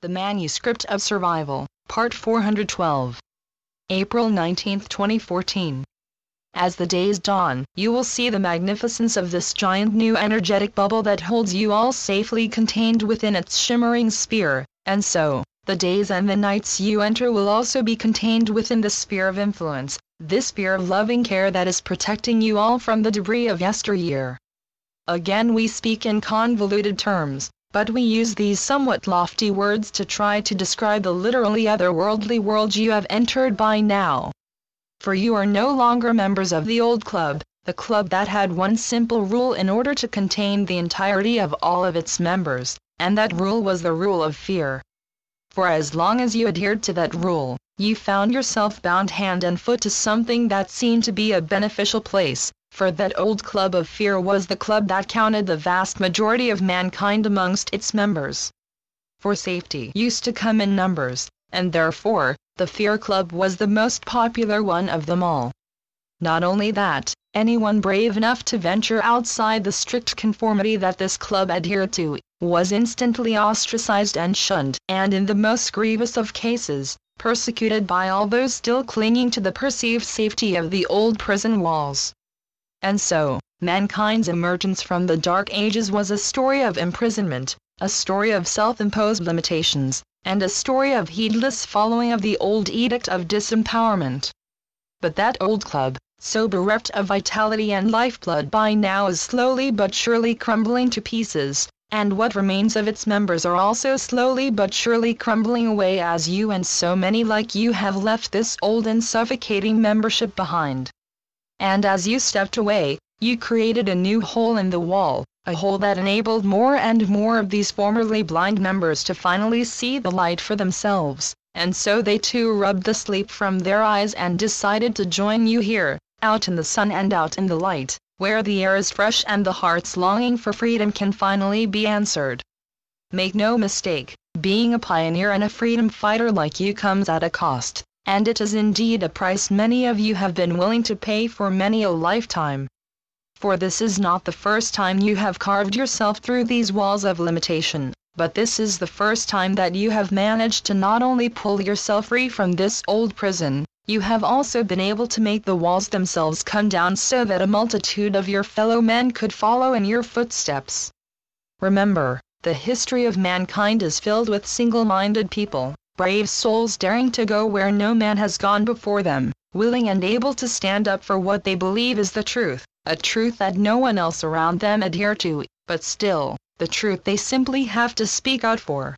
The Manuscript of Survival, Part 412. April 19, 2014. As the days dawn, you will see the magnificence of this giant new energetic bubble that holds you all safely contained within its shimmering sphere, and so, the days and the nights you enter will also be contained within the sphere of influence, this sphere of loving care that is protecting you all from the debris of yesteryear. Again we speak in convoluted terms, but we use these somewhat lofty words to try to describe the literally otherworldly world you have entered by now. For you are no longer members of the old club, the club that had one simple rule in order to contain the entirety of all of its members, and that rule was the rule of fear. For as long as you adhered to that rule, you found yourself bound hand and foot to something that seemed to be a beneficial place, for that old club of fear was the club that counted the vast majority of mankind amongst its members. For safety used to come in numbers, and therefore, the Fear Club was the most popular one of them all. Not only that, anyone brave enough to venture outside the strict conformity that this club adhered to, was instantly ostracized and shunned, and in the most grievous of cases, persecuted by all those still clinging to the perceived safety of the old prison walls. And so, mankind's emergence from the Dark Ages was a story of imprisonment, a story of self-imposed limitations, and a story of heedless following of the old edict of disempowerment. But that old club, so bereft of vitality and lifeblood by now, is slowly but surely crumbling to pieces, and what remains of its members are also slowly but surely crumbling away as you and so many like you have left this old and suffocating membership behind. And as you stepped away, you created a new hole in the wall, a hole that enabled more and more of these formerly blind members to finally see the light for themselves, and so they too rubbed the sleep from their eyes and decided to join you here, out in the sun and out in the light, where the air is fresh and the heart's longing for freedom can finally be answered. Make no mistake, being a pioneer and a freedom fighter like you comes at a cost, and it is indeed a price many of you have been willing to pay for many a lifetime. For this is not the first time you have carved yourself through these walls of limitation, but this is the first time that you have managed to not only pull yourself free from this old prison, you have also been able to make the walls themselves come down so that a multitude of your fellow men could follow in your footsteps. Remember, the history of mankind is filled with single-minded people, brave souls daring to go where no man has gone before them, willing and able to stand up for what they believe is the truth, a truth that no one else around them adhere to, but still, the truth they simply have to speak out for.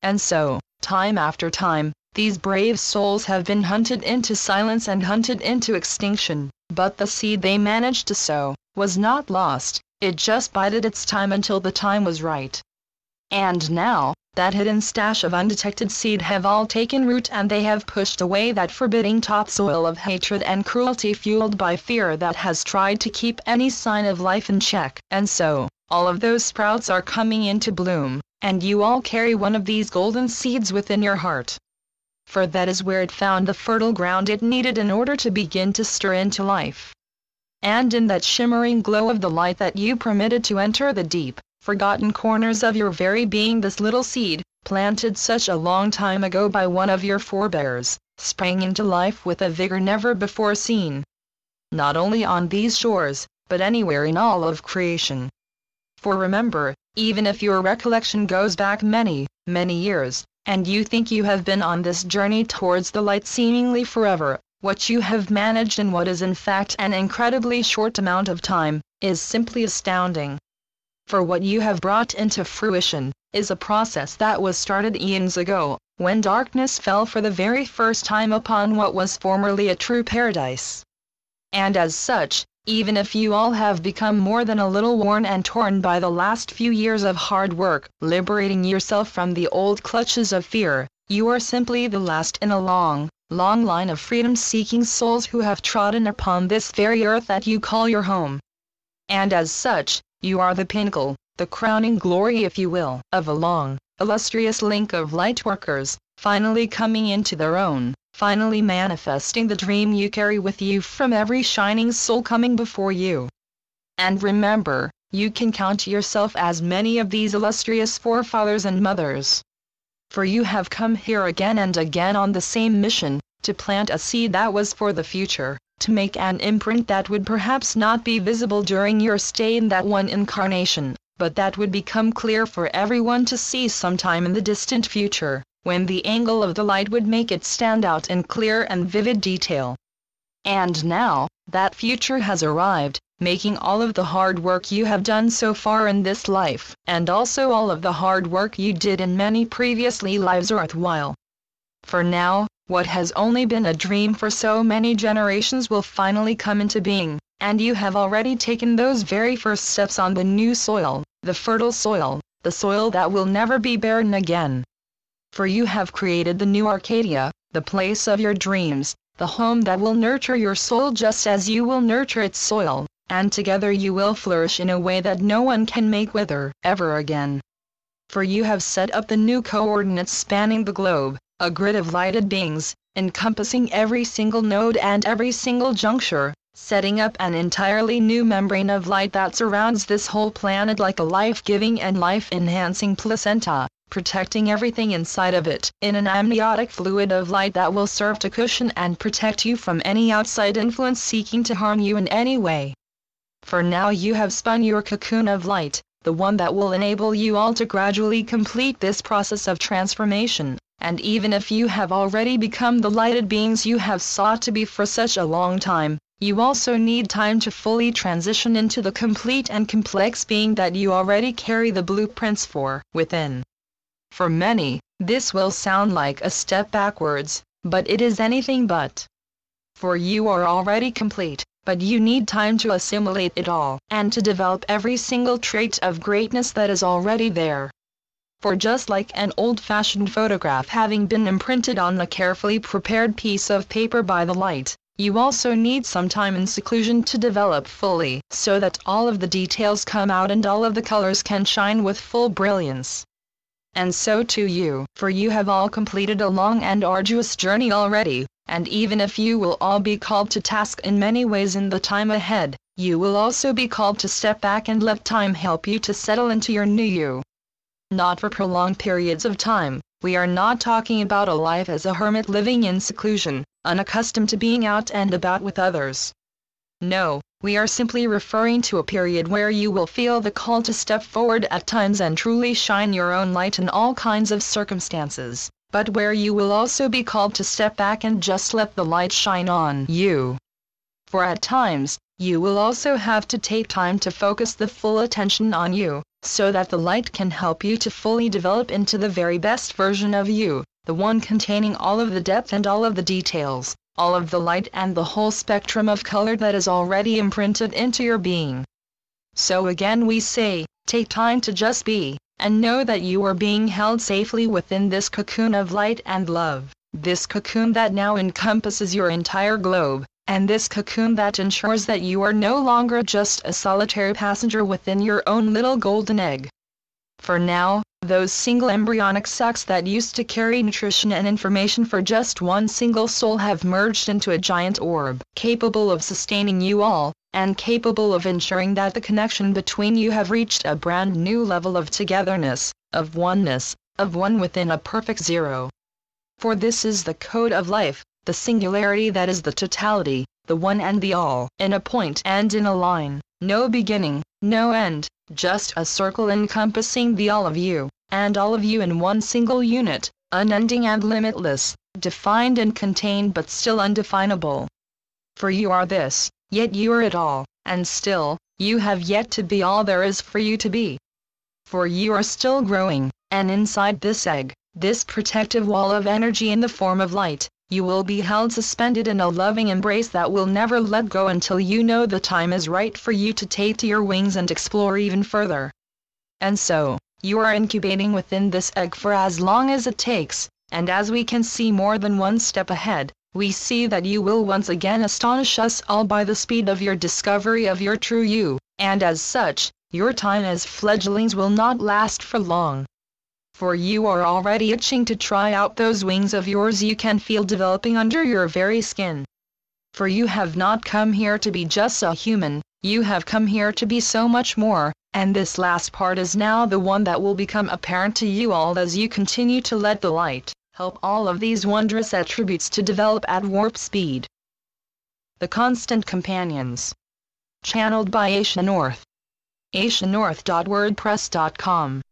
And so, time after time, these brave souls have been hunted into silence and hunted into extinction, but the seed they managed to sow was not lost, it just bided its time until the time was right. And now, that hidden stash of undetected seed have all taken root and they have pushed away that forbidding topsoil of hatred and cruelty fueled by fear that has tried to keep any sign of life in check. And so, all of those sprouts are coming into bloom, and you all carry one of these golden seeds within your heart. For that is where it found the fertile ground it needed in order to begin to stir into life. And in that shimmering glow of the light that you permitted to enter the deep, forgotten corners of your very being, this little seed, planted such a long time ago by one of your forebears, sprang into life with a vigor never before seen. Not only on these shores, but anywhere in all of creation. For remember, even if your recollection goes back many, many years, and you think you have been on this journey towards the light seemingly forever, what you have managed in what is in fact an incredibly short amount of time, is simply astounding. For what you have brought into fruition, is a process that was started eons ago, when darkness fell for the very first time upon what was formerly a true paradise. And as such, even if you all have become more than a little worn and torn by the last few years of hard work, liberating yourself from the old clutches of fear, you are simply the last in a long, long line of freedom-seeking souls who have trodden upon this very earth that you call your home. And as such, you are the pinnacle, the crowning glory if you will, of a long, illustrious link of light workers, finally coming into their own, finally manifesting the dream you carry with you from every shining soul coming before you. And remember, you can count yourself as many of these illustrious forefathers and mothers. For you have come here again and again on the same mission, to plant a seed that was for the future, to make an imprint that would perhaps not be visible during your stay in that one incarnation, but that would become clear for everyone to see sometime in the distant future, when the angle of the light would make it stand out in clear and vivid detail. And now, that future has arrived, making all of the hard work you have done so far in this life, and also all of the hard work you did in many previously lives worthwhile. For now, what has only been a dream for so many generations will finally come into being, and you have already taken those very first steps on the new soil, the fertile soil, the soil that will never be barren again. For you have created the new Arcadia, the place of your dreams, the home that will nurture your soul just as you will nurture its soil, and together you will flourish in a way that no one can make wither ever again. For you have set up the new coordinates spanning the globe, a grid of lighted beings, encompassing every single node and every single juncture, setting up an entirely new membrane of light that surrounds this whole planet like a life-giving and life-enhancing placenta, protecting everything inside of it in an amniotic fluid of light that will serve to cushion and protect you from any outside influence seeking to harm you in any way. For now you have spun your cocoon of light, the one that will enable you all to gradually complete this process of transformation, and even if you have already become the lighted beings you have sought to be for such a long time, you also need time to fully transition into the complete and complex being that you already carry the blueprints for within. For many, this will sound like a step backwards, but it is anything but. For you are already complete, but you need time to assimilate it all, and to develop every single trait of greatness that is already there. For just like an old-fashioned photograph having been imprinted on a carefully prepared piece of paper by the light, you also need some time in seclusion to develop fully, so that all of the details come out and all of the colors can shine with full brilliance. And so too you, for you have all completed a long and arduous journey already, and even if you will all be called to task in many ways in the time ahead, you will also be called to step back and let time help you to settle into your new you. Not for prolonged periods of time, we are not talking about a life as a hermit living in seclusion, unaccustomed to being out and about with others. No, we are simply referring to a period where you will feel the call to step forward at times and truly shine your own light in all kinds of circumstances, but where you will also be called to step back and just let the light shine on you. For at times, you will also have to take time to focus the full attention on you, so that the light can help you to fully develop into the very best version of you, the one containing all of the depth and all of the details, all of the light and the whole spectrum of color that is already imprinted into your being. So again we say, take time to just be, and know that you are being held safely within this cocoon of light and love, this cocoon that now encompasses your entire globe, and this cocoon that ensures that you are no longer just a solitary passenger within your own little golden egg. For now, those single embryonic sacs that used to carry nutrition and information for just one single soul have merged into a giant orb, capable of sustaining you all, and capable of ensuring that the connection between you have reached a brand new level of togetherness, of oneness, of one within a perfect zero. For this is the code of life, the singularity that is the totality, the one and the all, in a point and in a line, no beginning, no end, just a circle encompassing the all of you, and all of you in one single unit, unending and limitless, defined and contained but still undefinable. For you are this, yet you are it all, and still, you have yet to be all there is for you to be. For you are still growing, and inside this egg, this protective wall of energy in the form of light, you will be held suspended in a loving embrace that will never let go until you know the time is right for you to take to your wings and explore even further. And so, you are incubating within this egg for as long as it takes, and as we can see more than one step ahead, we see that you will once again astonish us all by the speed of your discovery of your true you, and as such, your time as fledglings will not last for long. For you are already itching to try out those wings of yours you can feel developing under your very skin. For you have not come here to be just a human, you have come here to be so much more, And this last part is now the one that will become apparent to you all as you continue to let the light help all of these wondrous attributes to develop at warp speed. The Constant Companions. Channeled by Asia North. asianorth.wordpress.com